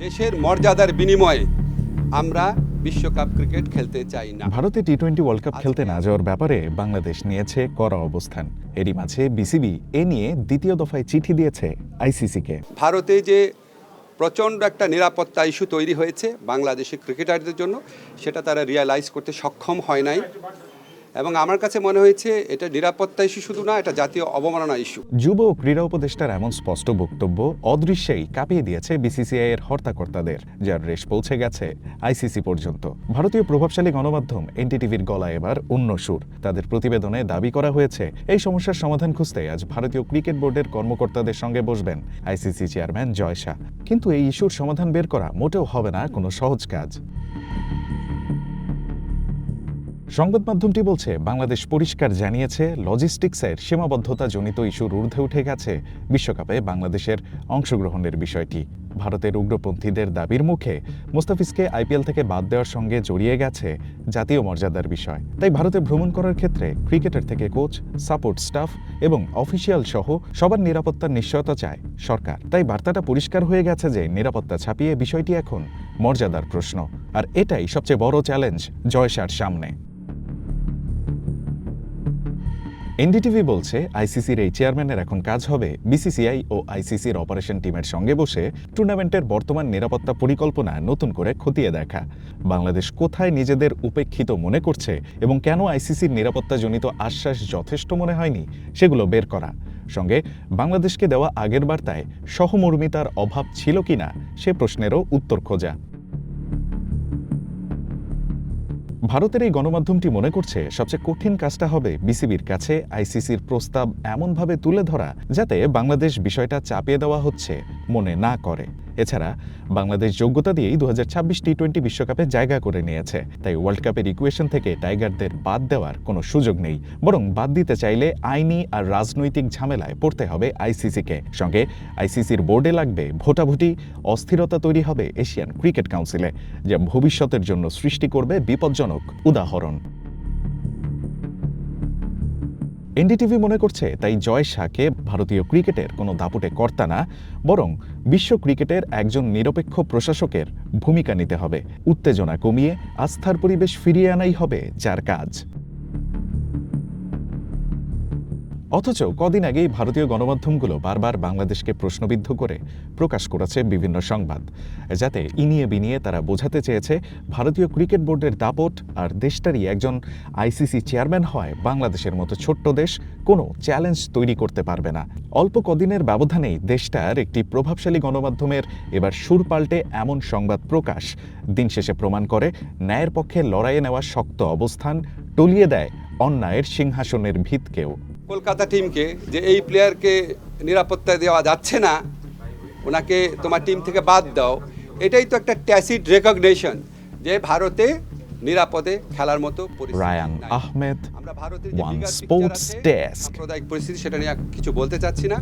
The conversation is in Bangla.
দেশের মর্যাদার বিনিময়ে আমরা বিশ্বকাপ ক্রিকেট খেলতে চাই না। ভারতে টি-20 ওয়ার্ল্ড কাপ খেলতে না যাওয়ার ব্যাপারে বাংলাদেশ নিয়েছে কড়া অবস্থান। এরই মাঝে বিসিবি এ নিয়ে দ্বিতীয় দফায় চিঠি দিয়েছে আইসিসিকে। ভারতে যে প্রচণ্ড একটা নিরাপত্তা ইস্যু তৈরি হয়েছে বাংলাদেশের ক্রিকেটারদের জন্য, সেটা তারা রিয়ালাইজ করতে সক্ষম হয় নাই, এবং আমার কাছে মনে হয়েছে এটা নিরাপত্তা ইস্যু শুধু না, এটা জাতীয় অবমাননা ইস্যু। যুব ও ক্রীড়া উপদেষ্টার এমন স্পষ্ট বক্তব্য অদৃশ্যেই কাঁপিয়ে দিয়েছে বিসিসিআই এর হর্তাকর্তাদের, যার রেশ পৌঁছে গেছে আইসিসি পর্যন্ত। ভারতীয় প্রভাবশালী গণমাধ্যম এনডিটিভির গলায় এবার অন্য সুর। তাদের প্রতিবেদনে দাবি করা হয়েছে এই সমস্যার সমাধান খুঁজতে আজ ভারতীয় ক্রিকেট বোর্ডের কর্মকর্তাদের সঙ্গে বসবেন আইসিসি চেয়ারম্যান জয় শাহ। কিন্তু এই ইস্যুর সমাধান বের করা মোটেও হবে না কোনো সহজ কাজ। সংবাদ মাধ্যমটি বলছে, বাংলাদেশ পরিষ্কার জানিয়েছে লজিস্টিক্সের সীমাবদ্ধতাজনিত ইস্যুর ঊর্ধ্বে উঠে গেছে বিশ্বকাপে বাংলাদেশের অংশগ্রহণের বিষয়টি। ভারতের উগ্রপন্থীদের দাবির মুখে মুস্তাফিজকে আইপিএল থেকে বাদ দেওয়ার সঙ্গে জড়িয়ে গেছে জাতীয় মর্যাদার বিষয়। তাই ভারতে ভ্রমণ করার ক্ষেত্রে ক্রিকেটার থেকে কোচ, সাপোর্ট স্টাফ এবং অফিসিয়াল সহ সবার নিরাপত্তার নিশ্চয়তা চায় সরকার। তাই বার্তাটা পরিষ্কার হয়ে গেছে যে নিরাপত্তা ছাপিয়ে বিষয়টি এখন মর্যাদার প্রশ্ন, আর এটাই সবচেয়ে বড় চ্যালেঞ্জ জয় শাহর সামনে। এনডিটিভি বলছে, আইসিসির এই চেয়ারম্যানের এখন কাজ হবে বিসিসিআই ও আইসিসির অপারেশন টিমের সঙ্গে বসে টুর্নামেন্টের বর্তমান নিরাপত্তা পরিকল্পনা নতুন করে খতিয়ে দেখা। বাংলাদেশ কোথায় নিজেদের উপেক্ষিত মনে করছে এবং কেন আইসিসির নিরাপত্তাজনিত আশ্বাস যথেষ্ট মনে হয়নি সেগুলো বের করা। সঙ্গে বাংলাদেশকে দেওয়া আগের বার্তায় সহমর্মিতার অভাব ছিল কিনা সে প্রশ্নেরও উত্তর খোঁজা। ভারতের এই গণমাধ্যমটি মনে করছে সবচেয়ে কঠিন কাজটা হবে বিসিবির কাছে আইসিসির প্রস্তাব এমনভাবে তুলে ধরা যাতে বাংলাদেশ বিষয়টা চাপিয়ে দেওয়া হচ্ছে মনে না করে। এছাড়া বাংলাদেশ যোগ্যতা দিয়েই 2026 টি-20 বিশ্বকাপে জায়গা করে নিয়েছে, তাই ওয়ার্ল্ড কাপের ইকুয়েশন থেকে টাইগারদের বাদ দেওয়ার কোনো সুযোগ নেই। বরং বাদ দিতে চাইলে আইনি আর রাজনৈতিক ঝামেলায় পড়তে হবে আইসিসিকে। সঙ্গে আইসিসির বোর্ডে লাগবে ভোটাভুটি, অস্থিরতা তৈরি হবে এশিয়ান ক্রিকেট কাউন্সিলে, যা ভবিষ্যতের জন্য সৃষ্টি করবে বিপজ্জনক উদাহরণ। এনডিটিভি মনে করছে, তাই জয় শাহকে ভারতীয় ক্রিকেটের কোনো দাপুটে কর্তা না, বরং বিশ্ব ক্রিকেটের একজন নিরপেক্ষ প্রশাসকের ভূমিকা নিতে হবে। উত্তেজনা কমিয়ে আস্থার পরিবেশ ফিরিয়ে আনাই হবে যার কাজ। অথচ কদিন আগেই ভারতীয় গণমাধ্যমগুলো বারবার বাংলাদেশকে প্রশ্নবিদ্ধ করে প্রকাশ করেছে বিভিন্ন সংবাদ, যাতে ইনিয়ে বিনিয়ে তারা বোঝাতে চেয়েছে ভারতীয় ক্রিকেট বোর্ডের দাপট আর দেশটারই একজন আইসিসি চেয়ারম্যান হয় বাংলাদেশের মতো ছোট্ট দেশ কোনো চ্যালেঞ্জ তৈরি করতে পারবে না। অল্প কদিনের ব্যবধানেই দেশটার একটি প্রভাবশালী গণমাধ্যমের এবার সুর পাল্টে এমন সংবাদ প্রকাশ দিন শেষে প্রমাণ করে ন্যায়ের পক্ষে লড়াইয়ে নেওয়া শক্ত অবস্থান টলিয়ে দেয় অন্যায়ের সিংহাসনের ভিতকেও। কলকাতা টিমকে যে এই প্লেয়ারকে নিরাপত্তা দেওয়া যাচ্ছে না, ওনাকে তোমার টিম থেকে বাদ দাও, এটাই তো একটা ট্যাসিড রেকগনিশন যে ভারতে নিরাপদে খেলার মতো রায়ান আহমেদ, আমরা ভারতের ওয়ান স্পোর্টস ডেস্ক। সাম্প্রদায়িক পরিস্থিতি সেটা নিয়ে কিছু বলতে চাচ্ছি না।